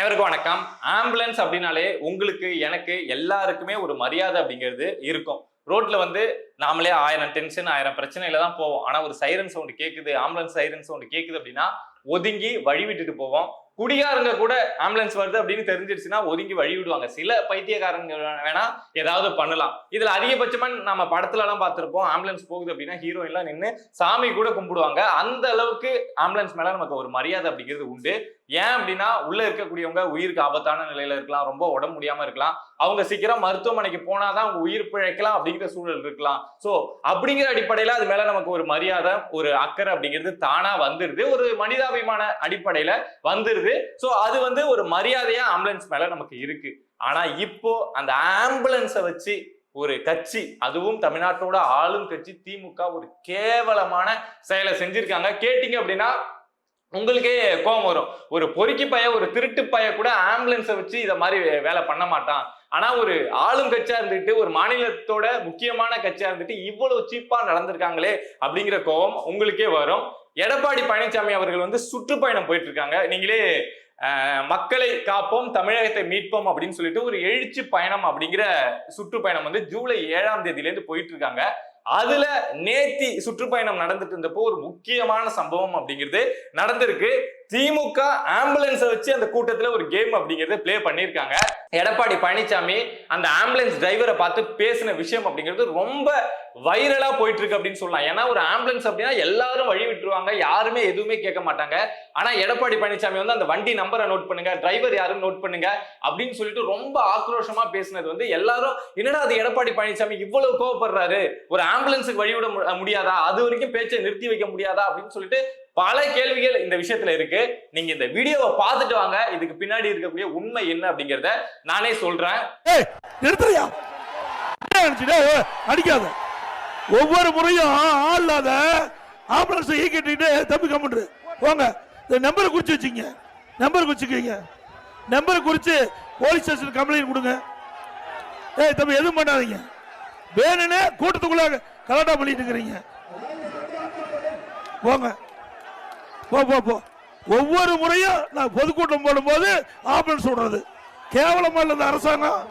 அனைவருக்கும் வணக்கம். ஆம்புலன்ஸ் அப்படின்னாலே உங்களுக்கு எனக்கு எல்லாருக்குமே ஒரு மரியாதை அப்படிங்கிறது இருக்கும். ரோட்ல நாமளே 1000 டென்ஷன் 1000 பிரச்சனையில தான் போவோம். ஆனா ஒரு சைரன் சவுண்ட் கேக்குது, ஆம்புலன்ஸ் சைரன் சவுண்ட் கேக்குது அப்படின்னா ஒதுங்கி வழி விட்டுட்டு போவோம். குடிகாரங்க கூட ஆம்புலன்ஸ் வருது அப்படின்னு தெரிஞ்சிருச்சுன்னா ஒதுங்கி வழி விடுவாங்க. சில பைத்தியக்காரங்க வேணா ஏதாவது பண்ணலாம். இதுல அதிகபட்சமா நம்ம படத்துல எல்லாம் பார்த்திருப்போம். ஆம்புலன்ஸ் போகுது அப்படின்னா ஹீரோயின்லாம் நின்று சாமி கூட கும்பிடுவாங்க. அந்த அளவுக்கு ஆம்புலன்ஸ் மேல நமக்கு ஒரு மரியாதை அப்படிங்கிறது உண்டு. ஏன் அப்படின்னா உள்ள இருக்கக்கூடியவங்க உயிருக்கு ஆபத்தான நிலையில இருக்கலாம், ரொம்ப உடம்பு முடியாம இருக்கலாம், அவங்க சீக்கிரம் மருத்துவமனைக்கு போனாதான் அவங்க உயிர் பிழைக்கலாம் அப்படிங்கிற சூழல் இருக்கலாம். சோ அப்படிங்கிற அடிப்படையில அது மேல நமக்கு ஒரு மரியாதை, ஒரு அக்கறை அப்படிங்கிறது தானா வந்துருது, ஒரு மனிதாபிமான அடிப்படையில வந்துருது. சோ அது ஒரு மரியாதையா ஆம்புலன்ஸ் மேல நமக்கு இருக்கு. ஆனா இப்போ அந்த ஆம்புலன்ஸை வச்சு ஒரு கட்சி, அதுவும் தமிழ்நாட்டோட ஆளும் கட்சி திமுக ஒரு கேவலமான செயலை செஞ்சிருக்காங்க. கேட்டீங்க அப்படின்னா உங்களுக்கே கோபம் வரும். ஒரு பொறுக்கி பைய, ஒரு திருட்டு பைய கூட ஆம்புலன்ஸை வச்சு இத மாதிரி வேலை பண்ண மாட்டான். ஆனா ஒரு ஆளும் கட்சியா இருந்துட்டு, ஒரு மாநிலத்தோட முக்கியமான கட்சியா இருந்துட்டு இவ்வளவு சீப்பா நடந்திருக்காங்களே அப்படிங்கிற கோபம் உங்களுக்கே வரும். எடப்பாடி பழனிசாமி அவர்கள் சுற்றுப்பயணம் போயிட்டு இருக்காங்க. நீங்களே மக்களை காப்போம் தமிழகத்தை மீட்போம் அப்படின்னு சொல்லிட்டு ஒரு எழுச்சி பயணம் அப்படிங்கிற சுற்றுப்பயணம் ஜூலை 7ஆம் தேதியிலேருந்து போயிட்டு இருக்காங்க. அதுல நேத்தி சுற்றுப்பயணம் நடந்துட்டு இருந்தப்போ ஒரு முக்கியமான சம்பவம் அப்படிங்கிறது நடந்திருக்கு. திமுக ஆம்புலன்ஸை வச்சு அந்த கூட்டத்துல ஒரு கேம் அப்படிங்கறத பிளே பண்ணிருக்காங்க. எடப்பாடி பழனிசாமி அந்த ஆம்புலன்ஸ் டிரைவரை பார்த்து பேசின விஷயம் அப்படிங்கிறது ரொம்ப வைரலா போயிட்டு இருக்கு அப்படின்னு சொல்லலாம். ஏன்னா ஒரு ஆம்புலன்ஸ் அப்படின்னா எல்லாரும் வழி விட்டுருவாங்க, யாருமே எதுவுமே கேட்க மாட்டாங்க. ஆனா எடப்பாடி பழனிசாமி அந்த வண்டி நம்பரை நோட் பண்ணுங்க, டிரைவர் யாரும் நோட் பண்ணுங்க அப்படின்னு சொல்லிட்டு ரொம்ப ஆக்ரோஷமா பேசினது எல்லாரும் என்னடா அது எடப்பாடி பழனிசாமி இவ்வளவு கோவப்படுறாரு, ஒரு ஆம்புலன்ஸுக்கு வழிவிட முடியாதா, அது வரைக்கும் பேச்சை நிறுத்தி வைக்க முடியாதா அப்படின்னு சொல்லிட்டு பல கேள்விகள் இந்த விஷயத்துல இருக்கு. நீங்க இந்த வீடியோவை பார்த்துட்டு வாங்க, இதுக்கு பின்னாடி இருக்கக்கூடிய உண்மை என்ன அப்படிங்கறத நானே சொல்றேன். அடிக்காத, ஒவ்வொரு முறையும் ஆளாத ஆம்புலன்ஸ் ஈக்கிட்டு தம்பி கம்முன்று போங்க. இந்த நம்பரை குறிச்சு வச்சுங்க, நம்பர் குறிச்சுக்கீங்க, நம்பரை குறிச்சு போலீஸ் ஸ்டேஷன் கம்ப்ளைண்ட் கொடுங்க. ஏய் தம்பி எதுவும் பண்ணாதீங்க, வேணுன்னு கூட்டத்துக்குள்ள கலாட்டா பண்ணிட்டு இருக்கிறீங்க. போங்க போ போ போ. ஒவ்வொரு முறையும் நான் பொதுக்கூட்டம் போடும்போது ஆம்புலன்ஸ் விடுறது கேவலமா இல்ல இந்த அரசாங்கம்.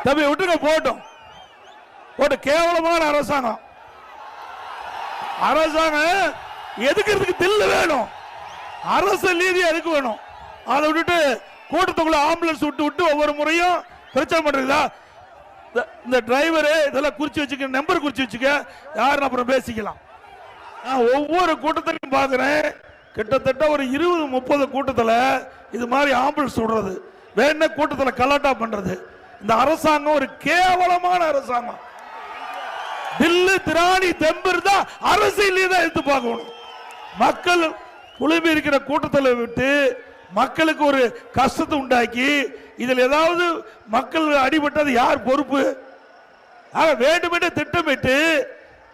தம்பி விட்டுங்க, போட்டோம் போட்டு. கேவலமான அரசாங்கம். அரசாங்கம் எதுக்கிறதுக்கு தில்லு வேணும், அரசு நீதி எதுக்கு வேணும். அதை விட்டுட்டு கூட்டத்துக்குள்ள ஆம்புலன்ஸ் விட்டு விட்டு ஒவ்வொரு முறையும் பிரச்சனை பண்றீங்களா? இந்த டிரைவரு இதெல்லாம் குறிச்சு வச்சுக்க, நம்பர் குறிச்சு வச்சுக்க, யாரும் அப்புறம் பேசிக்கலாம். நான் ஒவ்வொரு கூட்டத்திலையும் பாக்குறேன், கிட்டத்தட்ட ஒரு 20-30 கூட்டத்தில் இது மாதிரி ஆம்புலன்ஸ் விடுறது, வேணா கூட்டத்தில் கலாட்டா பண்றது. இந்த அரசாங்கம் ஒரு கேவலமான அரசாங்கம். தில்லு திராணி தெம்பு இருந்தா அரசியலே தான் எடுத்து பார்க்கணும். மக்கள் குழுமி இருக்கிற கூட்டத்தில் விட்டு மக்களுக்கு ஒரு கஷ்டத்தை உண்டாக்கி இதில் ஏதாவது மக்கள் அடிபட்டது யார் பொறுப்பு? வேண்டுமென்று திட்டமிட்டு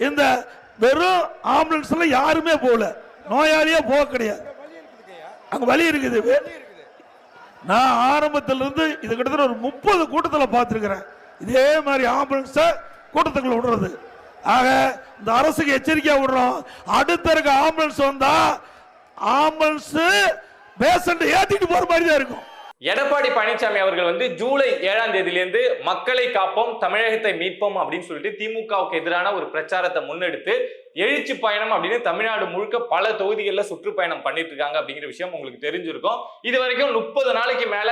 இந்த வெறும் ஆம்புலன்ஸ்ல யாருமே போகல, நோயாளியா போக கிடையாது, அங்க வலி இருக்குது. நான் ஆரம்பத்திலிருந்து இது கிட்டத்தட்ட ஒரு 30 கூட்டத்தில் பார்த்திருக்கிறேன் இதே மாதிரி ஆம்புலன்ஸ கூட்டத்துக்குள்ள விடுறது. ஆக இந்த அரசுக்கு எச்சரிக்கையா விடுறோம், அடுத்த இருக்க ஆம்புலன்ஸ் வந்தா ஆம்புலன்ஸ் பேஷண்ட் ஏத்திட்டு போற மாதிரி தான் இருக்கும். எடப்பாடி பழனிசாமி அவர்கள் ஜூலை 7ஆம் தேதியிலிருந்து மக்களை காப்போம் தமிழகத்தை மீட்போம் அப்படின்னு சொல்லிட்டு திமுகவுக்கு எதிரான ஒரு பிரச்சாரத்தை முன்னெடுத்து எழுச்சி பயணம் அப்படின்னு தமிழ்நாடு முழுக்க பல தொகுதிகளில் சுற்றுப்பயணம் பண்ணிட்டு இருக்காங்க அப்படிங்கிற விஷயம் உங்களுக்கு தெரிஞ்சிருக்கும். இது வரைக்கும் 30 நாளைக்கு மேல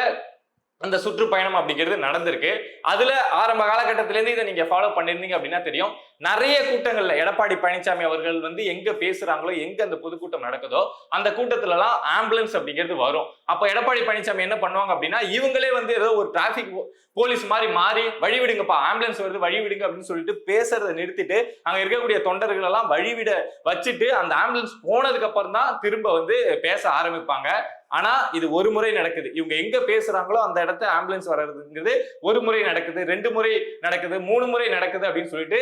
அந்த சுற்றுப்பயணம் அப்படிங்கிறது நடந்திருக்கு. அதுல ஆரம்ப காலகட்டத்திலேருந்து இதை நீங்க ஃபாலோ பண்ணிருந்தீங்க அப்படின்னா தெரியும், நிறைய கூட்டங்கள்ல எடப்பாடி பழனிசாமி அவர்கள் எங்க பேசுறாங்களோ, எங்க அந்த பொதுக்கூட்டம் நடக்குதோ அந்த கூட்டத்துல எல்லாம் ஆம்புலன்ஸ் அப்படிங்கிறது வரும். அப்ப எடப்பாடி பழனிசாமி என்ன பண்ணுவாங்க அப்படின்னா, இவங்களே ஏதோ ஒரு டிராபிக் போலீஸ் மாதிரி மாறி வழிவிடுங்கப்பா, ஆம்புலன்ஸ் வருது வழிவிடுங்க அப்படின்னு சொல்லிட்டு பேசுறதை நிறுத்திட்டு அங்க இருக்கக்கூடிய தொண்டர்கள் எல்லாம் வழிவிட வச்சுட்டு அந்த ஆம்புலன்ஸ் போனதுக்கு அப்புறம் தான் திரும்ப பேச ஆரம்பிப்பாங்க. ஆனா இது ஒரு முறை நடக்குது. இவங்க எங்க பேசுறாங்களோ அந்த இடத்த ஆம்புலன்ஸ் வர்றதுங்கிறது ஒரு முறை நடக்குது, 2 முறை நடக்குது, 3 முறை நடக்குது அப்படின்னு சொல்லிட்டு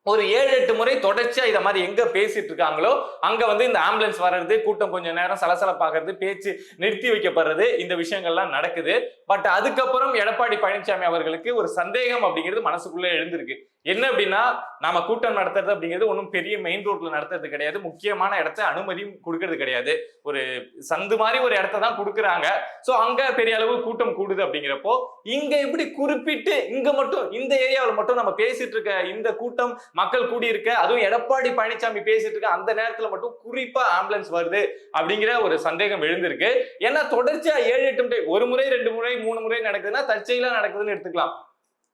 ஒரு 7-8 முறை தொடர்ச்சியா இத மாதிரி எங்க பேசிட்டு இருக்காங்களோ அங்க இந்த ஆம்புலன்ஸ் வர்றது, கூட்டம் கொஞ்ச நேரம் சலசலப்பாகிறது, பேச்சு நிறுத்தி வைக்கப்படுறது, இந்த விஷயங்கள்லாம் நடக்குது. பட் அதுக்கப்புறம் எடப்பாடி பழனிசாமி அவர்களுக்கு ஒரு சந்தேகம் அப்படிங்கிறது மனசுக்குள்ள எழுந்திருக்கு. என்ன அப்படின்னா நாம கூட்டம் நடத்துறது அப்படிங்கிறது ஒன்றும் பெரிய மெயின் ரோட்ல நடத்துறது கிடையாது, முக்கியமான இடத்த அனுமதியும் கொடுக்கறது கிடையாது, ஒரு சந்து மாதிரி ஒரு இடத்த தான் கொடுக்குறாங்க. ஸோ அங்க பெரிய அளவு கூட்டம் கூடுது அப்படிங்கிறப்போ இங்க எப்படி குறிப்பிட்டு இங்க மட்டும் இந்த ஏரியாவில் மட்டும் நம்ம பேசிட்டு இருக்க இந்த கூட்டம் மக்கள் கூடியிருக்க, அதுவும் எடப்பாடி பழனிசாமி பேசிட்டு இருக்க அந்த நேரத்துல மட்டும் குறிப்பா ஆம்புலன்ஸ் வருது அப்படிங்கிற ஒரு சந்தேகம் எழுந்திருக்கு. ஏன்னா தொடர்ச்சியா 7-8 முறை, ஒரு முறை 2 முறை 3 முறை நடக்குதுன்னா தற்செயலா நடக்குதுன்னு எடுத்துக்கலாம்.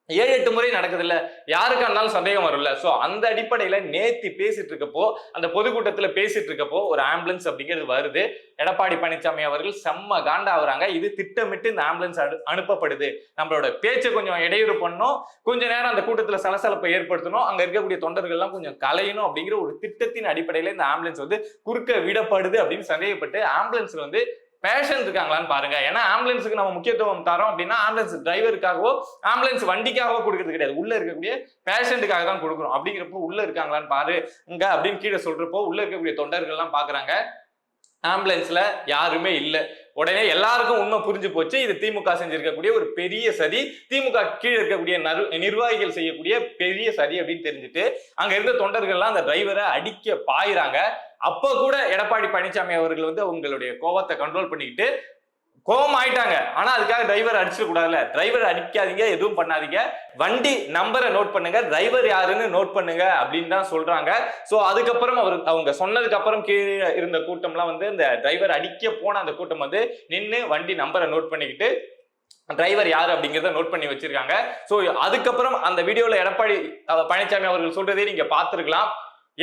7-8 முறை நடக்குது இல்ல, யாருக்கா இருந்தாலும் சந்தேகம் வரும்ல. சோ அந்த அடிப்படையில நேத்தி பேசிட்டு இருக்கப்போ, அந்த பொதுக்கூட்டத்துல பேசிட்டு இருக்கப்போ ஒரு ஆம்புலன்ஸ் அப்படிங்கிறது வருது. எடப்பாடி பழனிசாமி அவர்கள் செம்ம காண்டா ஆகுறாங்க. இது திட்டமிட்டு இந்த ஆம்புலன்ஸ் அனுப்பப்படுது, நம்மளோட பேச்சை கொஞ்சம் இடையூறு பண்ணணும், கொஞ்ச நேரம் அந்த கூட்டத்துல சலசலப்பை ஏற்படுத்தணும், அங்க இருக்கக்கூடிய தொண்டர்கள்லாம் கொஞ்சம் கலையணும் அப்படிங்கிற ஒரு திட்டத்தின் அடிப்படையில இந்த ஆம்புலன்ஸ் வந்து குறுக்க விடப்படுது அப்படின்னு சந்தேகப்பட்டு ஆம்புலன்ஸ்ல வந்து பேஷன் இருக்காங்களான்னு பாருங்க. ஏன்னா ஆம்புலன்ஸுக்கு நம்ம முக்கியத்துவம் தரோம் அப்படின்னா ஆம்புலன்ஸ் டிரைவருக்காகவோ ஆம்புலன்ஸ் வண்டிக்காகவோ கொடுக்கறது கிடையாது, உள்ள இருக்கக்கூடிய பேஷண்ட்டுக்காக தான் கொடுக்குறோம். அப்படிங்கிறப்போ உள்ள இருக்காங்களான்னு பாருங்க அப்படின்னு கீழே சொல்றப்போ உள்ள இருக்கக்கூடிய தொண்டர்கள் எல்லாம் பாக்குறாங்க, ஆம்புலன்ஸ்ல யாருமே இல்லை. உடனே எல்லாருக்கும் உண்மை புரிஞ்சு போச்சு, இது திமுக செஞ்சிருக்கக்கூடிய ஒரு பெரிய சதி, திமுக கீழே இருக்கக்கூடிய நிர்வாகிகள் செய்யக்கூடிய பெரிய சதி அப்படின்னு தெரிஞ்சுட்டு அங்க இருந்த தொண்டர்கள்லாம் அந்த டிரைவரை அடிக்க பாயிறாங்க. அப்ப கூட எடப்பாடி பழனிசாமி அவர்கள் வந்து உங்களுடைய கோபத்தை கண்ட்ரோல் பண்ணிக்கிட்டு கோபம் ஆயிட்டாங்க. ஆனா அதுக்காக டிரைவர் அடிச்சிட கூடாதுல்ல, டிரைவர் அடிக்காதீங்க, எதுவும் பண்ணாதீங்க, வண்டி நம்பரை நோட் பண்ணுங்க, டிரைவர் யாருன்னு நோட் பண்ணுங்க அப்படின்னு தான் சொல்றாங்க. சோ அதுக்கப்புறம் அவங்க சொன்னதுக்கு அப்புறம் கீழே இருந்த கூட்டம்லாம் வந்து இந்த டிரைவர் அடிக்க போன அந்த கூட்டம் வந்து நின்று வண்டி நம்பரை நோட் பண்ணிக்கிட்டு டிரைவர் யாரு அப்படிங்கிறத நோட் பண்ணி வச்சிருக்காங்க. சோ அதுக்கப்புறம் அந்த வீடியோல எடப்பாடி பழனிசாமி அவர்கள் சொல்றதே நீங்க பார்த்திருக்கலாம்.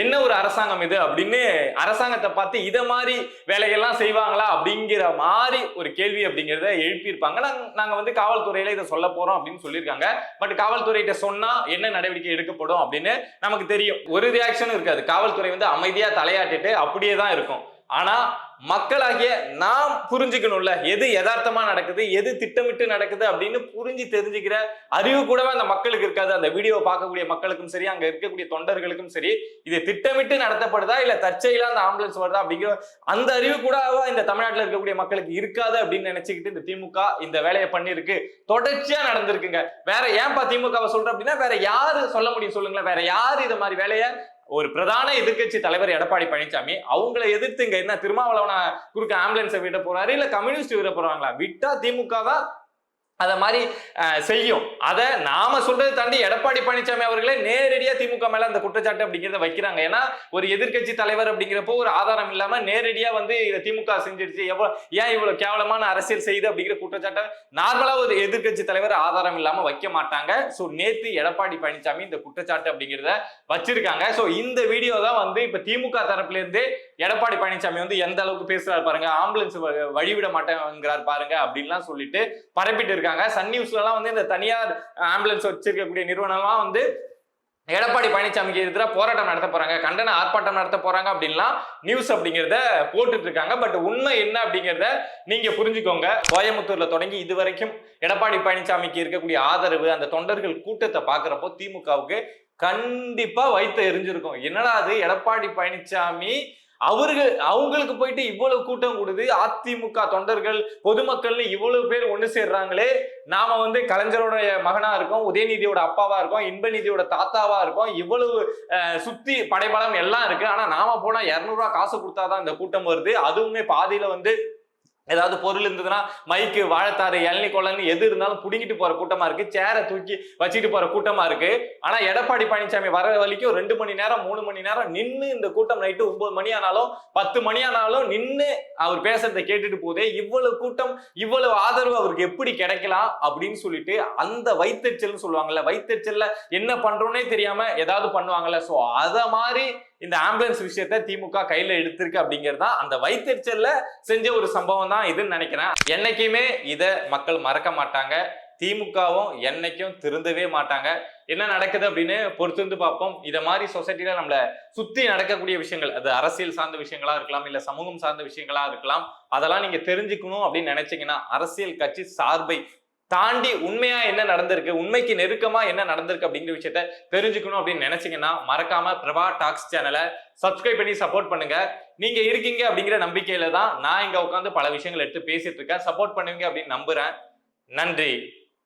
என்ன ஒரு அரசாங்கம் இது அப்படின்னு அரசாங்கத்தை பார்த்து இத மாதிரி வேலைகள்லாம் செய்வாங்களா அப்படிங்கிற மாதிரி ஒரு கேள்வி அப்படிங்கிறத எழுப்பியிருப்பாங்க. நாங்க வந்து காவல்துறையில இதை சொல்ல போறோம் அப்படின்னு சொல்லியிருக்காங்க. பட் காவல்துறையிட்ட சொன்னா என்ன நடவடிக்கை எடுக்கப்படும் அப்படின்னு நமக்கு தெரியும். ஒரு ரியாக்ஷனும் இருக்காது, காவல்துறை வந்து அமைதியா தலையாட்டிட்டு அப்படியே தான் இருக்கும். ஆனா மக்களாகிய நாம் புரிஞ்சுக்கணும்ல, எது யதார்த்தமா நடக்குது, எது திட்டமிட்டு நடக்குது அப்படின்னு புரிஞ்சு தெரிஞ்சுக்கிற அறிவு கூடவே அந்த மக்களுக்கு இருக்காது. அந்த வீடியோ பார்க்கக்கூடிய மக்களுக்கும் சரி, அங்க இருக்கக்கூடிய தொண்டர்களுக்கும் சரி, இது திட்டமிட்டு நடத்தப்படுதா இல்ல தற்செயலா அந்த ஆம்புலன்ஸ் வருதா அப்படிங்கிற அந்த அறிவு கூட இந்த தமிழ்நாட்டில் இருக்கக்கூடிய மக்களுக்கு இருக்காது அப்படின்னு நினைச்சுக்கிட்டு இந்த திமுக இந்த வேலையை பண்ணிருக்கு. தொடர்ச்சியா நடந்திருக்குங்க. வேற ஏன்பா திமுகவை சொல்ற அப்படின்னா வேற யாரு சொல்ல முடியும் சொல்லுங்களேன்? வேற யாரு இந்த மாதிரி வேலையை? ஒரு பிரதான எதிர்கட்சி தலைவர் எடப்பாடி பழனிசாமி, அவங்களை எதிர்த்து இங்க என்ன திருமாவளவனை குறுக்க ஆம்புலன்ஸை விட போறாரு, இல்ல கம்யூனிஸ்ட் விட போறாங்களா? விட்டா திமுக தான் அத மாதிரி செய்யும். அத நாம சொல்றதை தாண்டி எடப்பாடி பழனிசாமி அவர்களே நேரடியா திமுக மேல அந்த குற்றச்சாட்டு அப்படிங்கிறத வைக்கிறாங்க. ஏன்னா ஒரு எதிர்கட்சி தலைவர் அப்படிங்கிறப்போ ஒரு ஆதாரம் இல்லாம நேரடியா வந்து இதை திமுக செஞ்சிருச்சு, ஏன் இவ்வளவு கேவலமான அரசியல் செய்து அப்படிங்கிற குற்றச்சாட்டை நார்மலா ஒரு எதிர்கட்சி தலைவர் ஆதாரம் இல்லாம வைக்க மாட்டாங்க. சோ நேத்து எடப்பாடி பழனிசாமி இந்த குற்றச்சாட்டு அப்படிங்கிறத வச்சிருக்காங்க. சோ இந்த வீடியோ தான் வந்து இப்ப திமுக தரப்புல இருந்து எடப்பாடி பழனிசாமி வந்து எந்த அளவுக்கு பேசுறாரு பாருங்க, ஆம்புலன்ஸ் வழிவிட மாட்டேங்கிறார் பாருங்க அப்படின்லாம் சொல்லிட்டு பரப்பிட்டு இருக்காங்க. சன் நியூஸ்ல எல்லாம் வந்து இந்த தனியார் ஆம்புலன்ஸ் வச்சிருக்கக்கூடிய நிறுவனம்லாம் வந்து எடப்பாடி பழனிசாமிக்கு எதிராக போராட்டம் நடத்த போறாங்க, கண்டன ஆர்ப்பாட்டம் நடத்த போறாங்க அப்படின்லாம் நியூஸ் அப்படிங்கிறத போட்டுட்டு இருக்காங்க. பட் உண்மை என்ன அப்படிங்கிறத நீங்க புரிஞ்சுக்கோங்க. கோயம்புத்தூர்ல தொடங்கி இதுவரைக்கும் எடப்பாடி பழனிசாமிக்கு இருக்கக்கூடிய ஆதரவு, அந்த தொண்டர்கள் கூட்டத்தை பாக்குறப்போ திமுகவுக்கு கண்டிப்பா வைத்து எரிஞ்சிருக்கும். என்னடா அது எடப்பாடி பழனிசாமி அவங்களுக்கு போயிட்டு இவ்வளவு கூட்டம் கூடுது, அதிமுக தொண்டர்கள் பொதுமக்கள்னு இவ்வளவு பேர் ஒண்ணு சேர்றாங்களே, நாம வந்து கலைஞரோட மகனா இருக்கோம், உதயநிதியோட அப்பாவா இருக்கோம், இன்பநிதியோட தாத்தாவா இருக்கோம், இவ்வளவு சுத்தி படைபலம் எல்லாம் இருக்கு, ஆனா நாம போனா 200 ரூபாய் காசு கொடுத்தாதான் இந்த கூட்டம் வருது, அதுவுமே பாதியில வந்து ஏதாவது பொருள் இருந்ததுன்னா மைக்கு வாழைத்தாறு இளநீ கொள்ளன்னு எது இருந்தாலும் புடிங்கிட்டு போற கூட்டமா இருக்கு, சேரை தூக்கி வச்சுட்டு போற கூட்டமா இருக்கு. ஆனா எடப்பாடி பழனிசாமி வர வரைக்கும் 2 மணி நேரம் 3 மணி நேரம் நின்று இந்த கூட்டம் நைட்டு 9 மணி ஆனாலும் 10 மணி ஆனாலும் நின்று அவர் பேசுறதை கேட்டுட்டு போதே இவ்வளவு கூட்டம் இவ்வளவு ஆதரவு அவருக்கு எப்படி கிடைக்கலாம் அப்படின்னு சொல்லிட்டு அந்த வைத்தறிச்சல்னு சொல்லுவாங்கல்ல, வைத்தறிச்சல்ல என்ன பண்றோன்னே தெரியாம ஏதாவது பண்ணுவாங்கல்ல, சோ அத மாதிரி இந்த ஆம்புலன்ஸ் விஷயத்த திமுக கையில எடுத்திருக்கு அப்படிங்கிறது தான் அந்த வைத்தறிச்சல்ல செஞ்ச ஒரு சம்பவம் தான் இதுன்னு நினைக்கிறேன். என்னைக்குமே இத மக்கள் மறக்க மாட்டாங்க, திமுகவும் என்னைக்கும் திருந்தவே மாட்டாங்க. என்ன நடக்குது அப்படின்னு பொறுத்திருந்து பார்ப்போம். இத மாதிரி சொசைட்டில நம்மள சுத்தி நடக்கக்கூடிய விஷயங்கள், அது அரசியல் சார்ந்த விஷயங்களா இருக்கலாம், இல்ல சமூகம் சார்ந்த விஷயங்களா இருக்கலாம், அதெல்லாம் நீங்க தெரிஞ்சுக்கணும் அப்படின்னு நினைச்சீங்கன்னா அரசியல் கட்சி சார்பை தாண்டி உண்மையா என்ன நடந்திருக்கு, உண்மைக்கு நெருக்கமா என்ன நடந்திருக்கு அப்படிங்கிற விஷயத்த தெரிஞ்சுக்கணும் அப்படின்னு நினைச்சீங்கன்னா மறக்காம பிரபா டாக்ஸ் சேனலை சப்ஸ்கிரைப் பண்ணி சப்போர்ட் பண்ணுங்க. நீங்க இருக்கீங்க அப்படிங்கிற நம்பிக்கையில தான் நான் இங்க உட்காந்து பல விஷயங்கள் எடுத்து பேசிட்டு இருக்கேன். சப்போர்ட் பண்ணுவீங்க அப்படின்னு நம்புறேன். நன்றி.